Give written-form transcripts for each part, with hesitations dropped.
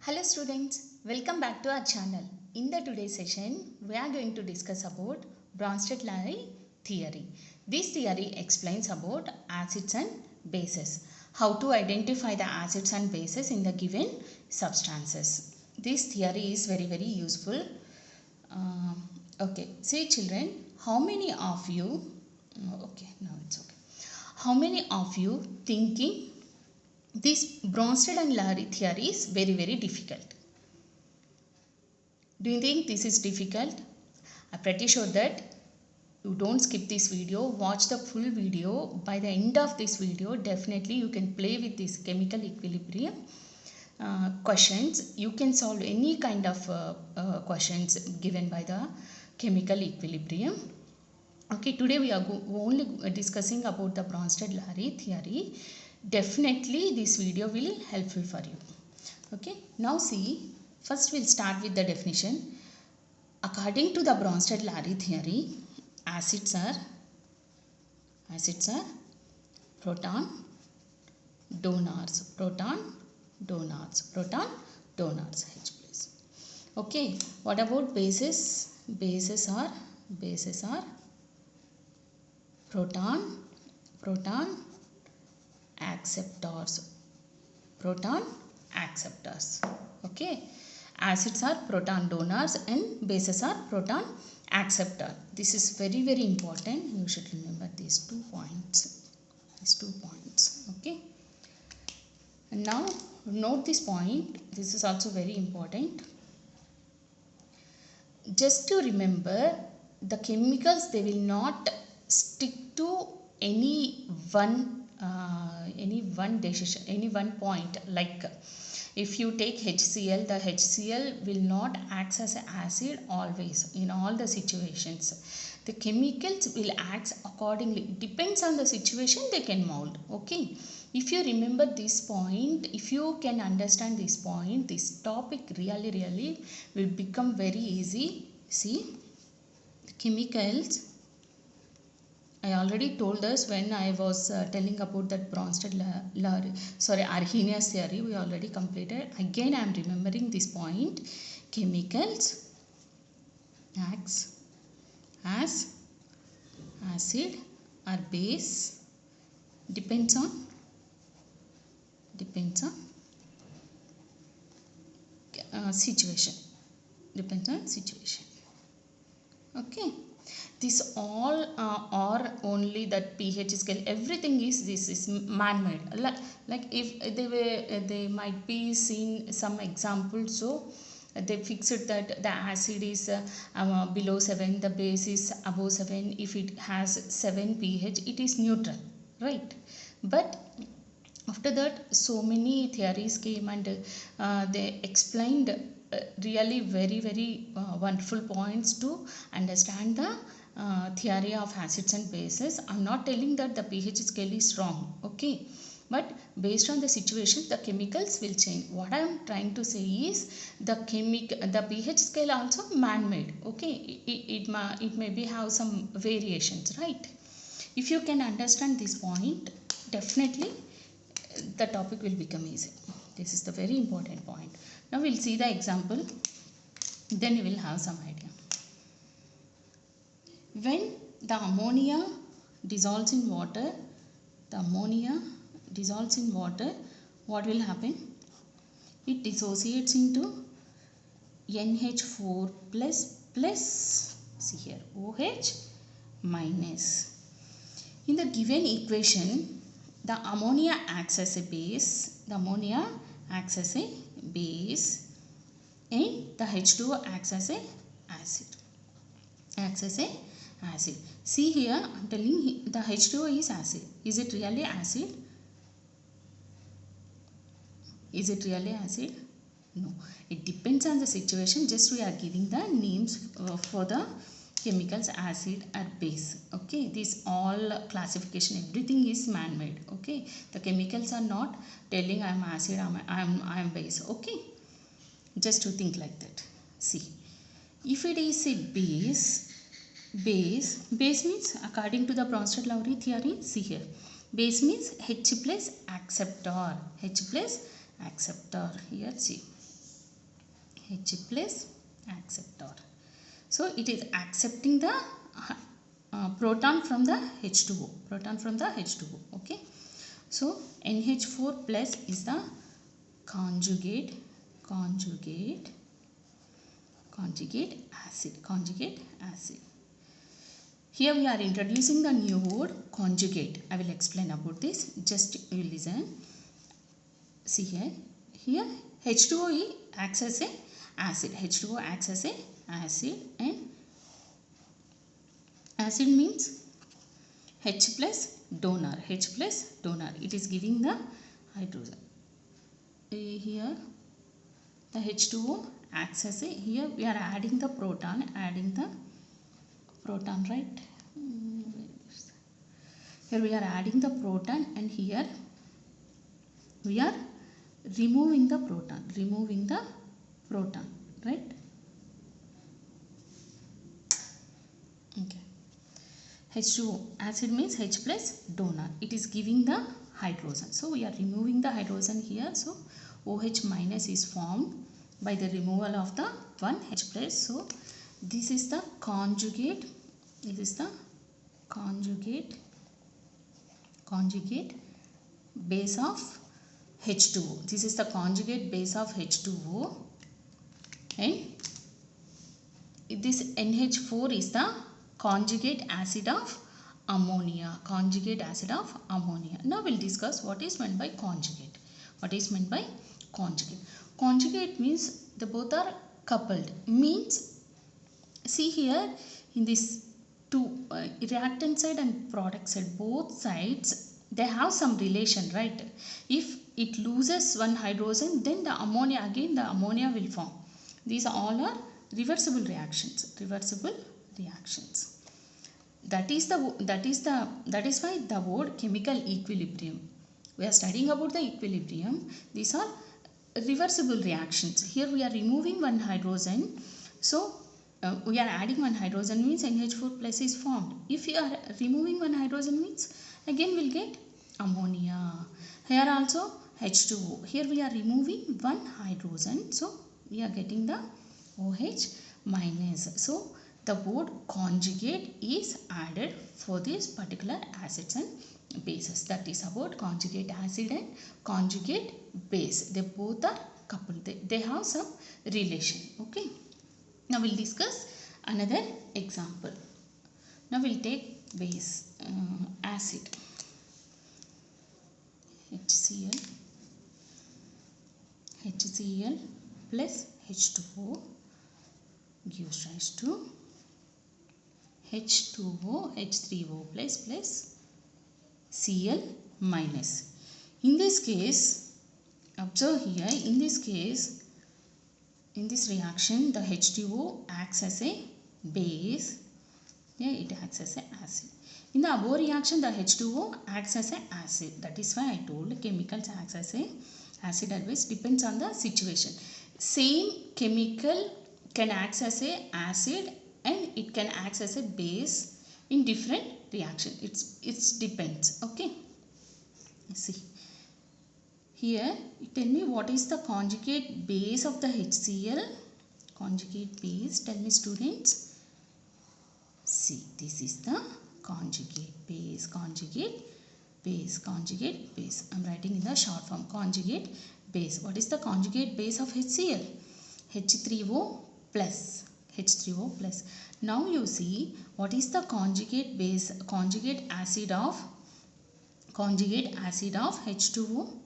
Hello students, welcome back to our channel. In the today's session, we are going to discuss about Bronsted-Lowry theory. This theory explains about acids and bases, how to identify the acids and bases in the given substances. This theory is very useful. Okay, see children, how many of you, how many of you thinking this Bronsted and Lowry theory is very difficult? Do you think this is difficult? I'm pretty sure that you don't skip this video, watch the full video. By the end of this video, definitely you can play with this chemical equilibrium questions. You can solve any kind of questions given by the chemical equilibrium. Okay, today we are only discussing about the Bronsted-Lowry theory. Definitely this video will helpful for you. Okay, now see, first we'll start with the definition. According to the Bronsted-Lowry theory, acids are proton donors, H plus. Okay, what about bases? Bases are proton acceptors. Okay, acids are proton donors and bases are proton acceptor. This is very important. You should remember these 2 points. Okay, and now note this point. This is also very important. Just to remember, the chemicals, they will not stick to any one decision, any one point. Like if you take HCl, the HCl will not act as an acid always in all the situations. The chemicals will act accordingly. It depends on the situation, they can mold. Okay, if you remember this point, if you can understand this point, this topic really will become very easy. See, the chemicals, I already told us when I was telling about that Arrhenius theory, we already completed. Again I am remembering this point. Chemicals acts as acid or base, depends on situation. Okay, this all or only that pH scale, everything is, this is man-made. Like if they might be seen some examples. So they fixed that the acid is below 7, the base is above 7. If it has 7 pH, it is neutral, right? But after that, so many theories came and they explained really very wonderful points to understand the theory of acids and bases. I'm not telling that the pH scale is wrong, okay, but based on the situation, the chemicals will change. What I am trying to say is the pH scale also man-made. Okay, it maybe have some variations, right? If you can understand this point, definitely the topic will become easy. This is the very important point. Now we'll see the example, then you will have some idea. When the ammonia dissolves in water, what will happen? It dissociates into NH4 plus, see here, OH minus. In the given equation, the ammonia acts as a base, and the H2O acts as a acid. See here, I am telling the H2O is acid. Is it really acid? No. It depends on the situation. Just we are giving the names for the chemicals, acid or base. Okay, this all classification, everything is man-made. Okay, the chemicals are not telling I am acid, I am base. Okay, just to think like that. See, if it is a base means, according to the Bronsted-Lowry theory, see here, base means H plus acceptor. Here see, H plus acceptor. So it is accepting the proton from the H2O. Proton from the H2O. Okay. So NH4 plus is the conjugate acid. Here we are introducing the new word conjugate. I will explain about this. Just you listen. See here H2O acts as a acid. H2O acts as a acid, and acid means H plus donor. It is giving the hydrogen. Here the H2O acts as a, here we are adding the proton, right? Here we are adding the proton, and here we are removing the proton, right? Okay. H2O, acid means H plus donor. It is giving the hydrogen. So we are removing the hydrogen here. So OH minus is formed by the removal of the one H plus. So this is the conjugate. It is the conjugate base of H2O. This is the conjugate base of H2O, and this NH4 is the conjugate acid of ammonia. Now we'll discuss what is meant by conjugate. Conjugate means the both are coupled. Means, see here in this two reactant side and product side, both sides they have some relation, right? If it loses one hydrogen, then the ammonia will form. These all are reversible reactions. That is why the word chemical equilibrium. We are studying about the equilibrium. These are reversible reactions. Here we are removing one hydrogen. So we are adding one hydrogen means NH4 plus is formed. If you are removing one hydrogen means again we'll get ammonia. Here also H2O. Here we are removing one hydrogen. So we are getting the OH minus. So the word conjugate is added for these particular acids and bases. That is about conjugate acid and conjugate base. They both are coupled. They have some relation. Okay. Now we'll discuss another example. Now we'll take base acid. HCl plus H2O gives rise to H2O, H3O plus Cl minus. In this case, observe here, in this case, in this reaction, the H2O acts as a base. Here it acts as an acid. In the above reaction, the H2O acts as an acid. That is why I told chemicals acts as a acid always depends on the situation. Same chemical can act as a acid and it can act as a base in different reaction. It depends. Okay. See. Here, tell me what is the conjugate base of the HCl? Conjugate base. Tell me, students. See, this is the conjugate base. I'm writing in the short form. Conjugate base. What is the conjugate base of HCl? H3O plus. Now you see what is the conjugate base, conjugate acid of H2O.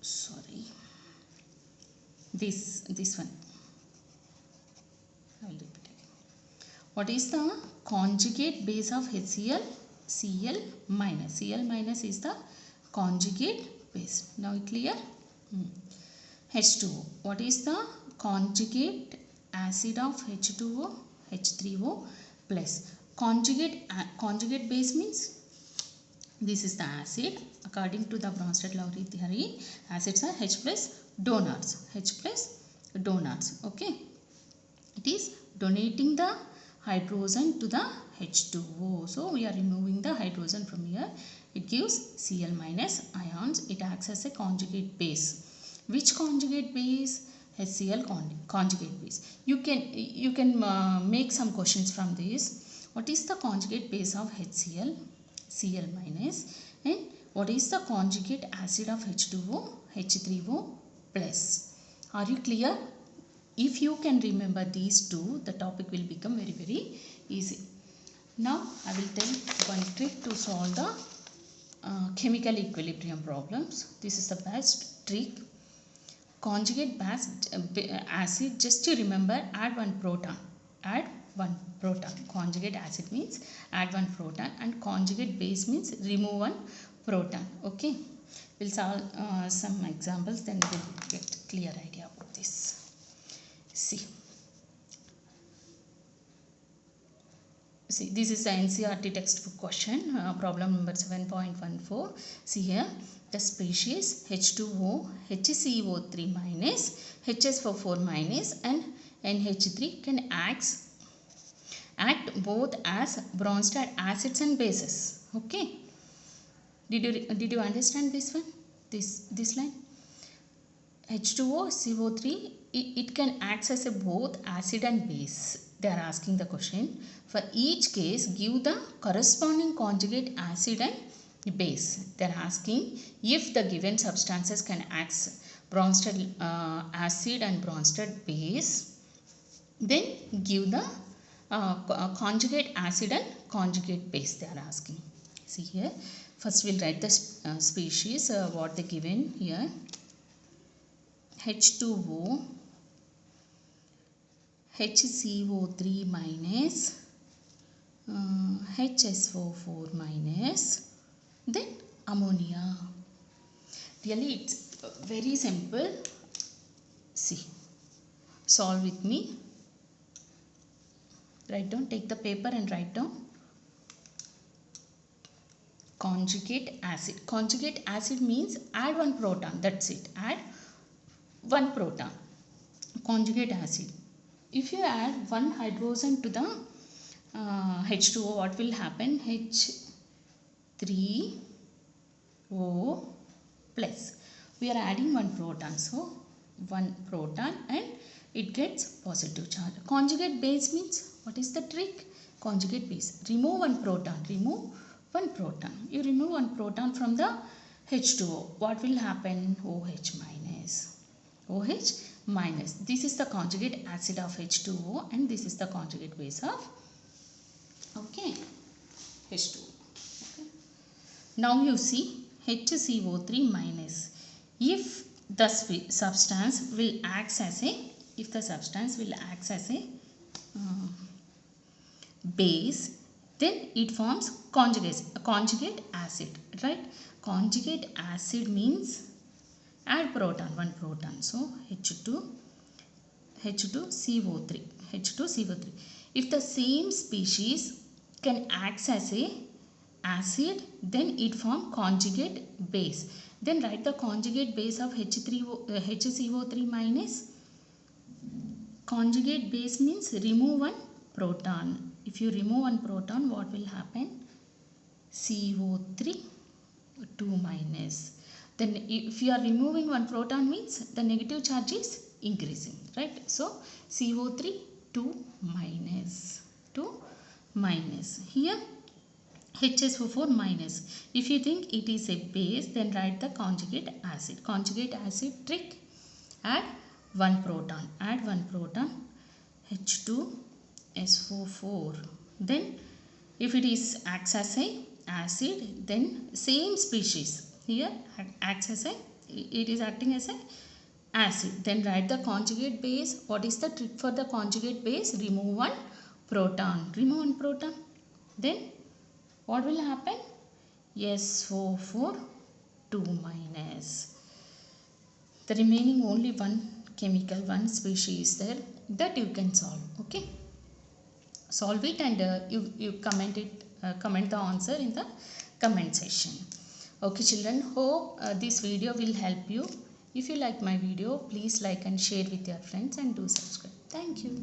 Sorry, this one. I will repeat again. What is the conjugate base of HCl? Cl minus. Cl minus is the conjugate base. Now clear? H2O. What is the conjugate acid of H2O? H3O plus. Conjugate base means this is the acid. According to the Bronsted-Lowry theory, acids are H plus donors. Okay. It is donating the hydrogen to the H2O. So we are removing the hydrogen from here. It gives Cl minus ions. It acts as a conjugate base. Which conjugate base? HCl conjugate base. You can make some questions from this. What is the conjugate base of HCl? Cl minus. And what is the conjugate acid of H2O? H3O plus. Are you clear? If you can remember these two, the topic will become very, very easy. Now I will tell one trick to solve the chemical equilibrium problems. This is the best trick. Conjugate acid, just to remember, add one proton. Add one proton. Conjugate acid means add one proton, and conjugate base means remove one proton. Okay, we'll solve some examples, then we'll get clear idea about this. See, this is the NCERT textbook question, problem number 7.14. See here, the species H2O, HCO3 minus, HSO4 minus and NH3 can act both as Bronsted acids and bases. Okay, did you understand this one? This line, H2O, CO3, it can act as a both acid and base. They are asking the question, for each case give the corresponding conjugate acid and base. They are asking if the given substances can act Bronsted acid and Bronsted base, then give the conjugate acid and conjugate base. They are asking. See here, first we'll write the species, what they given here. H2O, HCO3 minus, HSO4 minus, then ammonia. Really, it's very simple. See, solve with me. Write down, take the paper and write down. Conjugate acid. Conjugate acid means add one proton. That's it. Add one proton. Conjugate acid. If you add one hydrogen to the H2O, what will happen? H3O plus. We are adding one proton, so one proton and it gets positive charge. Conjugate base means, what is the trick? Conjugate base, remove one proton. Remove one proton. You remove one proton from the H2O. What will happen? OH minus. OH minus. This is the conjugate acid of H2O and this is the conjugate base of, okay, H2O. Okay. Now you see HCO3 minus. If the substance will act as a, base, then it forms conjugate acid, right? Conjugate acid means add proton, one proton. So H2CO3. If the same species can act as a acid, then it form conjugate base. Then write the conjugate base of HCO3 minus. Conjugate base means remove one proton. If you remove one proton, what will happen? CO3 2 minus. Then if you are removing one proton means the negative charge is increasing, right? So CO3 2 minus. Here HSO4 minus. If you think it is a base, then write the conjugate acid. Conjugate acid trick, add one proton. H2SO4. Then if it is acts as a acid, then same species here acts as a, it is acting as a acid. Then write the conjugate base. What is the trick for the conjugate base? Remove one proton. Then what will happen? SO4 2 minus. The remaining only one chemical, one species is there that you can solve. Okay, solve it and you comment the answer in the comment section. Okay children, hope this video will help you. If you like my video, please like and share with your friends and do subscribe. Thank you.